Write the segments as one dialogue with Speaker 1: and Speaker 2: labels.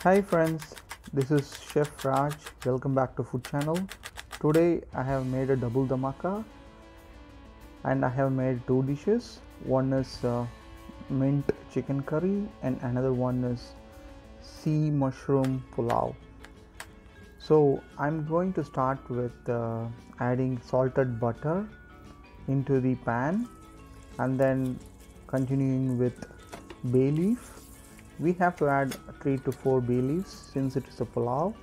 Speaker 1: Hi friends, this is Chef Raj. Welcome back to Food Channel. Today I have made a double dhamaka and I have made two dishes. One is mint chicken curry and another one is sea mushroom pulao. So I'm going to start with adding salted butter into the pan and then continuing with bay leaf. We have to add 3 to 4 bay leaves since it is a pulao,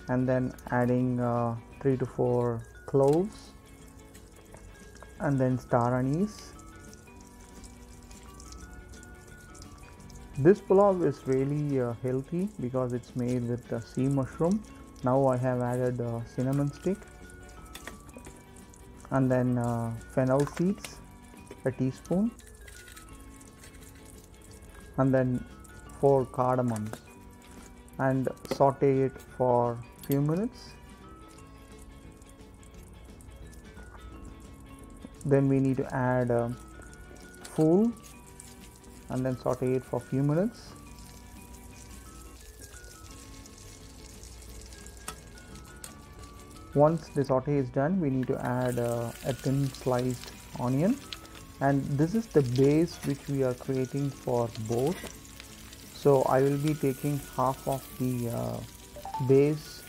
Speaker 1: and then adding 3 to 4 cloves and then star anise. This pulao is really healthy because it's made with sea mushroom. Now I have added cinnamon stick and then fennel seeds, a teaspoon, and then 4 cardamoms, and saute it for few minutes. Then we need to add fool and then saute it for few minutes. Once the saute is done, we need to add a thin sliced onion, and this is the base which we are creating for both. So I will be taking half of the base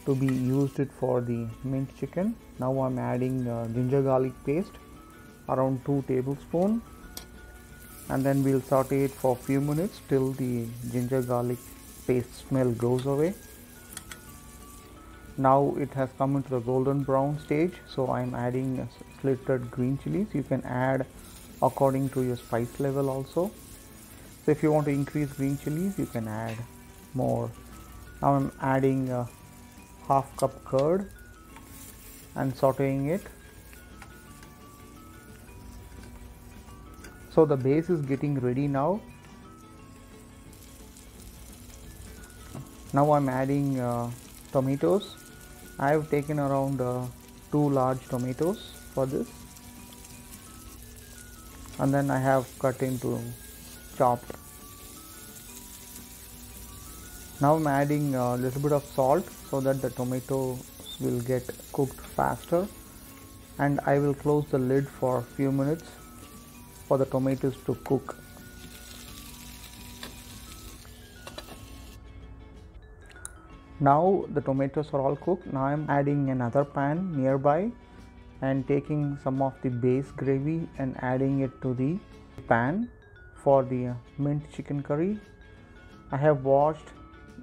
Speaker 1: to be used it for the mint chicken. Now I'm adding ginger garlic paste around 2 tablespoons, and then we'll saute it for a few minutes till the ginger garlic paste smell goes away. Now it has come into the golden brown stage, so I'm adding slitted green chilies. You can add according to your spice level also. So if you want to increase green chilies, you can add more. Now I'm adding half cup curd and sauteing it. So the base is getting ready now. Now I'm adding tomatoes. I have taken around 2 large tomatoes for this, and then I have cut into chopped. Now I'm adding a little bit of salt so that the tomatoes will get cooked faster, and I will close the lid for a few minutes for the tomatoes to cook. Now the tomatoes are all cooked. Now I'm adding another pan nearby and taking some of the base gravy and adding it to the pan for the mint chicken curry. I have washed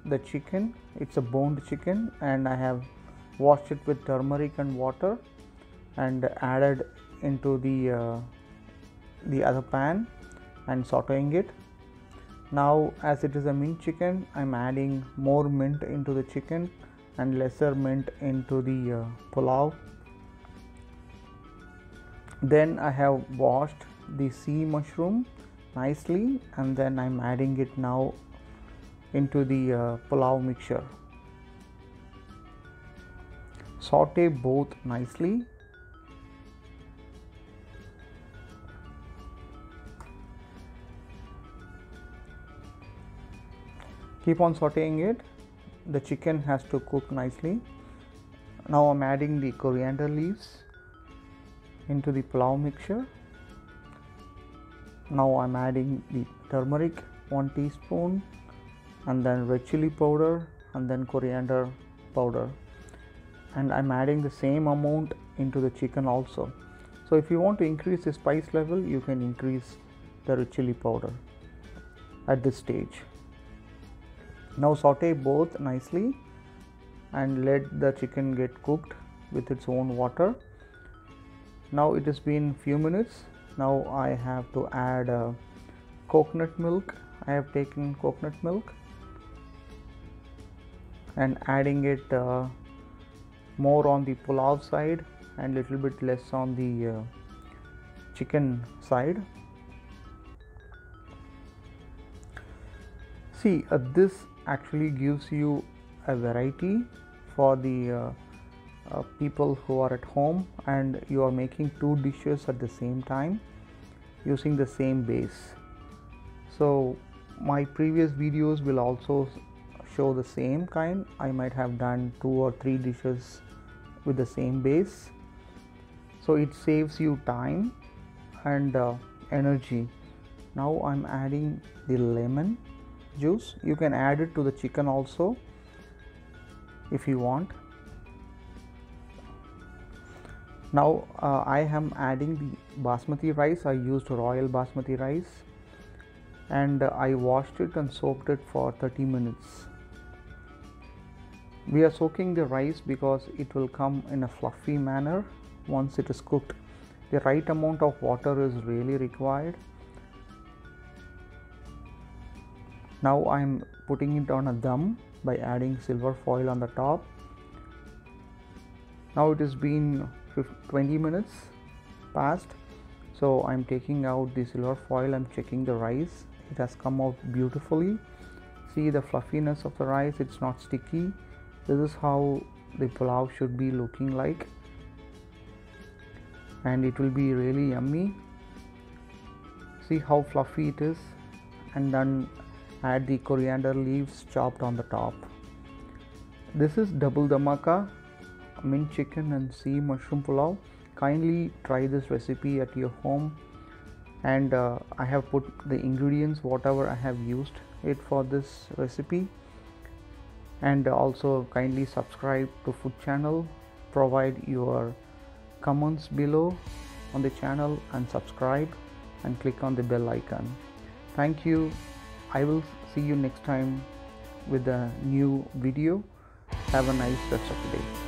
Speaker 1: the chicken. It's a boned chicken, and I have washed it with turmeric and water and added into the other pan and sauteing it. Now as it is a mint chicken, I'm adding more mint into the chicken and lesser mint into the pulao. Then I have washed the sea mushroom nicely, and then I'm adding it now into the pulao mixture. Saute both nicely. Keep on sauteing it. The chicken has to cook nicely. Now I'm adding the coriander leaves into the pulao mixture. Now I'm adding the turmeric 1 teaspoon, and then red chili powder, and then coriander powder, and I'm adding the same amount into the chicken also. So if you want to increase the spice level, you can increase the red chili powder at this stage. Now saute both nicely and let the chicken get cooked with its own water. Now it has been few minutes. Now I have to add coconut milk. I have taken coconut milk and adding it more on the pulao side and little bit less on the chicken side. See, this actually gives you a variety for the people who are at home and you are making two dishes at the same time using the same base. So my previous videos will also show the same kind. I might have done 2 or 3 dishes with the same base, so it saves you time and energy. Now I'm adding the lemon juice. You can add it to the chicken also if you want. Now I am adding the basmati rice. I used royal basmati rice, and I washed it and soaked it for 30 minutes. We are soaking the rice because it will come in a fluffy manner once it is cooked. The right amount of water is really required. Now I am putting it on a dum by adding silver foil on the top. Now it has been 20 minutes past, so I'm taking out the silver foil. I'm checking the rice. It has come out beautifully. See the fluffiness of the rice, it's not sticky. This is how the pulao should be looking like, and it will be really yummy. See how fluffy it is, and then add the coriander leaves chopped on the top. This is double dhamaka mint chicken and sea mushroom pulao. Kindly try this recipe at your home, and I have put the ingredients whatever I have used it for this recipe. And also kindly subscribe to Food Channel. Provide your comments below on the channel and subscribe, and click on the bell icon. Thank you. I will see you next time with a new video. Have a nice rest of the day.